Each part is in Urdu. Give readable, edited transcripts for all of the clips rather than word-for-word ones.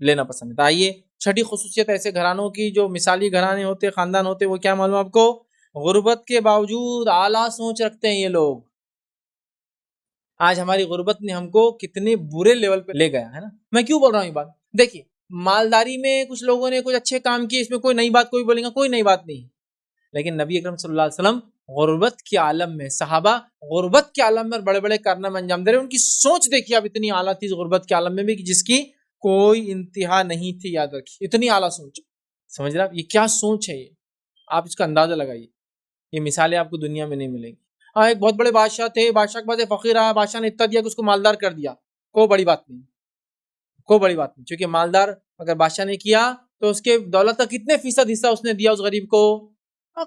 لینا پسند ہے۔ آئیے چھٹی خصوصیت ایسے گھرانوں کی جو مثالی گھرانے ہوتے، خاندان ہوتے، وہ کیا معلوم آپ کو؟ غربت کے باوجود اعلیٰ سوچ رکھتے ہیں یہ لوگ۔ آج ہماری غربت نے ہم کو کتنے برے لیول پہ لے گیا ہے نا۔ میں کیوں بول رہا ہوں یہ بات؟ دیکھیے مالداری میں کچھ لوگوں نے کچھ اچھے کام کیے، اس میں کوئی نئی بات کوئی بولے گا، کوئی نئی بات نہیں، لیکن نبی اکرم صلی اللہ علیہ وسلم غربت کے عالم میں، صحابہ غربت کے عالم میں بڑے بڑے کارنامے انجام دے رہے ہیں۔ ان کی سوچ دیکھیے اب اتنی اعلیٰ تھی غربت کے عالم میں بھی کہ جس کی کوئی انتہا نہیں تھی، یاد رکھیے اتنی اعلیٰ سوچ۔ سمجھ رہے آپ یہ کیا سوچ ہے؟ یہ آپ اس کا اندازہ لگائیے، یہ مثالیں آپ کو دنیا میں نہیں ملیں گی۔ ہاں ایک بہت بڑے بادشاہ تھے، بادشاہ کے پاس ایک فقیر آیا، بادشاہ نے اتنا دیا کہ اس کو مالدار کر دیا، کوئی بڑی بات نہیں، کوئی بڑی بات نہیں، چونکہ مالدار اگر بادشاہ نے کیا تو اس کے دولت کا کتنے فیصد حصہ اس نے دیا اس غریب کو؟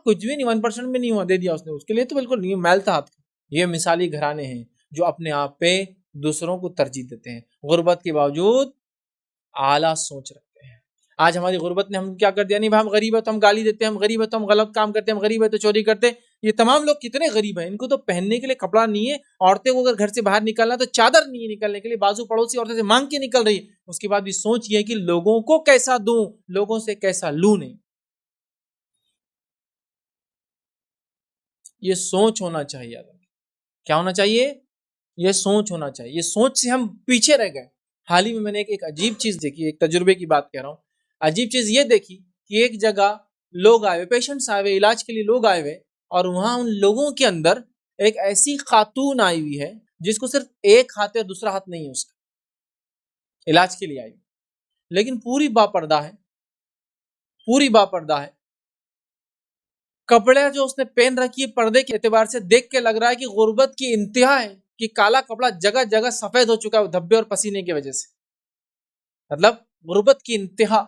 کچھ بھی نہیں، 1% بھی نہیں ہوا، دے دیا اس نے، اس کے لیے تو بالکل نہیں، میل تھا ہاتھ کا۔ یہ مثالی گھرانے ہیں جو اپنے آپ پہ دوسروں کو ترجیح دیتے ہیں، غربت کے باوجود اعلیٰ سوچ رکھتے ہیں۔ آج ہماری غربت نے ہم کیا کر دیا؟ نہیں بھائی ہم غریب ہے تو ہم گالی دیتے ہیں، ہم غریب ہے تو ہم غلط کام کرتے ہیں، ہم غریب ہے تو چوری کرتے ہیں۔ یہ تمام لوگ کتنے غریب ہیں، ان کو تو پہننے کے لیے کپڑا نہیں ہے، عورتیں کو اگر گھر سے باہر نکلنا تو چادر نہیں ہے نکلنے کے لیے، بازو پڑوسی عورتیں سے مانگ کے نکل رہی ہے، اس کے بعد بھی سوچ یہ ہے کہ لوگوں کو کیسا دوں، لوگوں سے کیسا لوں نہیں۔ یہ سوچ ہونا چاہیے، کیا ہونا چاہیے؟ یہ سوچ ہونا چاہیے۔ یہ سوچ سے ہم پیچھے رہ گئے۔ حال ہی میں نے ایک عجیب چیز دیکھی، ایک تجربے کی بات کہہ رہا ہوں۔ عجیب چیز یہ دیکھی کہ ایک جگہ لوگ آئے ہوئے، پیشنٹس آئے ہوئے، علاج کے لیے لوگ آئے ہوئے، اور وہاں ان لوگوں کے اندر ایک ایسی خاتون آئی ہوئی ہے جس کو صرف ایک ہاتھ ہے اور دوسرا ہاتھ نہیں ہے، اس کا علاج کے لیے آئی ہوئی، لیکن پوری باپردہ ہے، پوری باپردہ ہے۔ کپڑے جو اس نے پہن رکھی ہے پردے کے اعتبار سے دیکھ کے لگ رہا ہے کہ غربت کی انتہا ہے، کہ کالا کپڑا جگہ جگہ سفید ہو چکا ہے دھبے اور پسینے کی وجہ سے، مطلب غربت کی انتہا،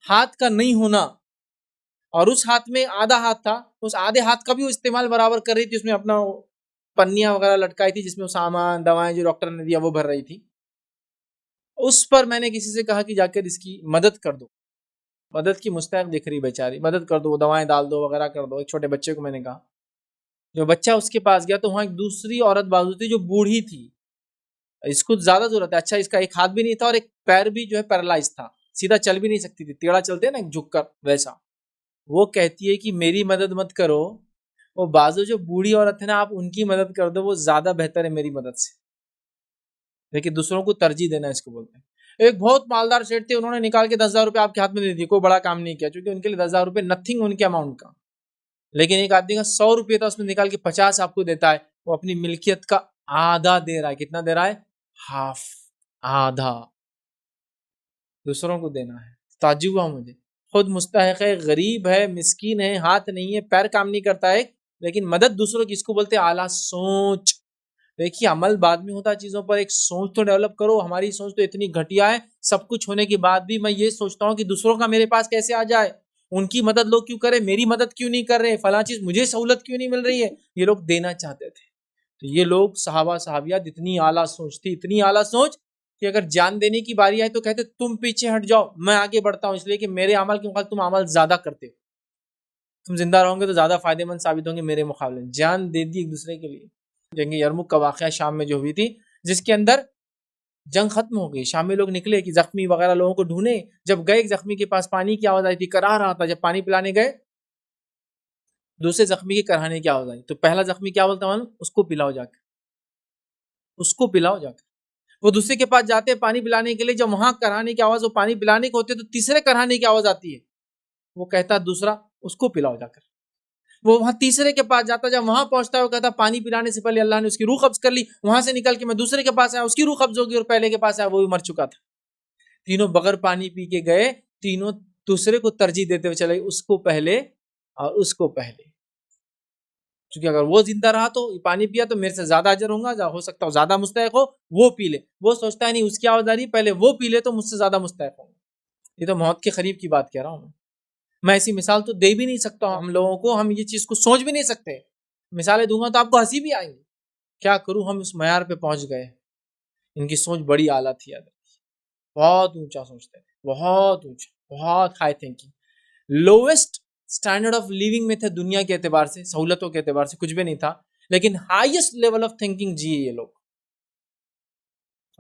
ہاتھ کا نہیں ہونا، اور اس ہاتھ میں آدھا ہاتھ تھا، اس آدھے ہاتھ کا بھی وہ استعمال برابر کر رہی تھی، اس میں اپنا پنیاں وغیرہ لٹکائی تھی جس میں سامان دوائیں جو ڈاکٹر نے دیا وہ بھر رہی تھی۔ اس پر میں نے کسی سے کہا کہ جا کر اس کی مدد کر دو، مدد کی مستحق دکھ رہی بیچاری، مدد کر دو، دوائیں ڈال دو وغیرہ کر دو۔ ایک چھوٹے بچے کو میں نے کہا، جو بچہ اس کے پاس گیا تو وہاں ایک دوسری عورت بازو تھی جو بوڑھی تھی، اس کو زیادہ ضرورت ہے، اچھا اس کا ایک ہاتھ بھی نہیں تھا اور ایک پیر بھی جو ہے پیرالائز تھا، سیدھا چل بھی نہیں سکتی تھی، ٹیڑھا چلتے ہیں نا جھک کر ویسا۔ وہ کہتی ہے کہ میری مدد مت کرو، وہ بازو جو بوڑھی عورت ہے نا، آپ ان کی مدد کر دو، وہ زیادہ بہتر ہے میری مدد سے۔ لیکن دوسروں کو ترجیح دینا اس کو بولتے ہیں۔ ایک بہت مالدار سیٹ تھے، انہوں نے نکال کے 10,000 روپے آپ کے ہاتھ میں دے دیے، کوئی بڑا کام نہیں کیا، چونکہ ان کے لیے 10,000 روپے نتھنگ ان کے اماؤنٹ کا۔ لیکن ایک آدمی کا 100 روپے تھا، اس میں نکال کے 50 آپ کو دیتا ہے، وہ اپنی ملکیت کا آدھا دے رہا ہے۔ کتنا دے رہا ہے؟ ہاف، آدھا دوسروں کو دینا ہے۔ تعجب ہوا مجھے، خود مستحق ہے، غریب ہے، مسکین ہے، ہاتھ نہیں ہے، پیر کام نہیں کرتا ہے، لیکن مدد دوسروں کی، اس کو بولتے ہیں اعلیٰ سوچ۔ دیکھیے عمل بعد میں ہوتا ہے چیزوں پر، ایک سوچ تو ڈیولپ کرو۔ ہماری سوچ تو اتنی گھٹیا ہے، سب کچھ ہونے کے بعد بھی میں یہ سوچتا ہوں کہ دوسروں کا میرے پاس کیسے آ جائے، ان کی مدد لوگ کیوں کرے، میری مدد کیوں نہیں کر رہے، فلاں چیز مجھے سہولت کیوں نہیں مل رہی ہے۔ یہ لوگ دینا چاہتے تھے۔ تو یہ لوگ صحابہ صحابیات اتنی اعلیٰ سوچ تھی، اتنی اعلیٰ سوچ کہ اگر جان دینے کی باری آئے تو کہتے تم پیچھے ہٹ جاؤ، میں آگے بڑھتا ہوں، اس لیے کہ میرے عمل کے مقابلے تم عمل زیادہ کرتے ہو، تم زندہ رہو گے تو زیادہ فائدہ مند ثابت ہوں گے میرے مقابلے۔ جان دے دی ایک دوسرے کے لیے۔ جنگ یرموک کا واقعہ شام میں جو ہوئی تھی، جس کے اندر جنگ ختم ہو گئی، شام میں لوگ نکلے کہ زخمی وغیرہ لوگوں کو ڈھونڈے، جب گئے ایک زخمی کے پاس پانی کی آواز آئی تھی، کرا رہا تھا، جب پانی پلانے گئے دوسرے زخمی کے کرانے کی آواز آئی، تو پہلا زخمی کیا بولتا معلوم؟ اس کو پلاؤ جا کر، اس کو پلاؤ جا کر۔ وہ دوسرے کے پاس جاتے پانی پلانے کے لیے، جب وہاں کرانے کی آواز، وہ پانی پلانے کے ہوتے تو تیسرے کرانے کی آواز آتی ہے، وہ کہتا دوسرا اس کو پلاؤ جا کر۔ وہ وہاں تیسرے کے پاس جاتا، جب وہاں پہنچتا ہے وہ کہتا پانی پلانے سے پہلے اللہ نے اس کی روح قبض کر لی، وہاں سے نکل کے میں دوسرے کے پاس آیا، اس کی روح قبض ہوگی، اور پہلے کے پاس آیا وہ بھی مر چکا تھا۔ تینوں بغیر پانی پی کے گئے، تینوں دوسرے کو ترجیح دیتے ہوئے چلے، اس کو پہلے اور اس کو پہلے، کیونکہ اگر وہ زندہ رہا تو پانی پیا تو میرے سے زیادہ اجر ہوگا، ہو سکتا ہے زیادہ مستحق ہو، وہ پی لے۔ وہ سوچتا ہے نہیں اس کی آواز آ رہی، پہلے وہ پی لے تو مجھ سے زیادہ مستحق ہوگا۔ یہ تو موت کے قریب کی بات کہہ رہا ہوں میں ایسی مثال تو دے بھی نہیں سکتا ہوں ہم لوگوں کو، ہم یہ چیز کو سوچ بھی نہیں سکتے۔ مثالیں دوں گا تو آپ کو ہنسی بھی آئیں گی، کیا کروں، ہم اس معیار پہ پہنچ گئے۔ ان کی سوچ بڑی اعلیٰ تھی، بہت اونچا سوچتے تھے، بہت اونچا، بہت high thinking, lowest standard of living میں تھے دنیا کے اعتبار سے، سہولتوں کے اعتبار سے کچھ بھی نہیں تھا، لیکن ہائیسٹ لیول آف تھنکنگ جیے یہ لوگ۔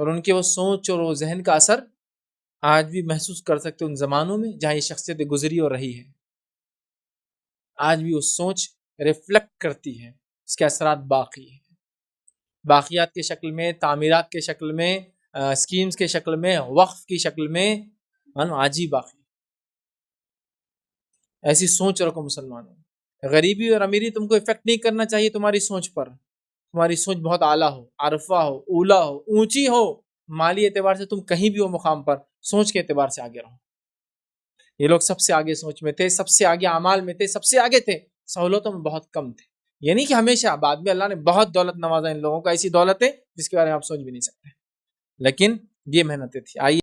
اور ان کے وہ سوچ اور وہ ذہن کا اثر آج بھی محسوس کر سکتے ان زمانوں میں جہاں یہ شخصیت گزری اور رہی ہے. آج بھی وہ سوچ ریفلیکٹ کرتی ہے، اس کے اثرات باقی ہیں، باقیات کی شکل میں، تعمیرات کے شکل میں، اسکیمز کے شکل میں، وقف کی شکل میں، آج ہی باقی. ایسی سوچ رکھو مسلمانوں. غریبی اور امیری تم کو افیکٹ نہیں کرنا چاہیے تمہاری سوچ پر. تمہاری سوچ بہت اعلیٰ ہو، عرفہ ہو، اولا ہو، اونچی ہو، مالی اعتبار سے تم کہیں بھی ہو مقام پر، سوچ کے اعتبار سے آگے رہو. یہ لوگ سب سے آگے سوچ میں تھے، سب سے آگے اعمال میں تھے، سب سے آگے تھے، سہولتوں میں بہت کم تھے. یہ نہیں کہ ہمیشہ، بعد میں اللہ نے بہت دولت نوازا ان لوگوں کا، ایسی دولت ہے جس کے بارے میں آپ سوچ بھی نہیں سکتے، لیکن یہ محنتیں تھی. آئیے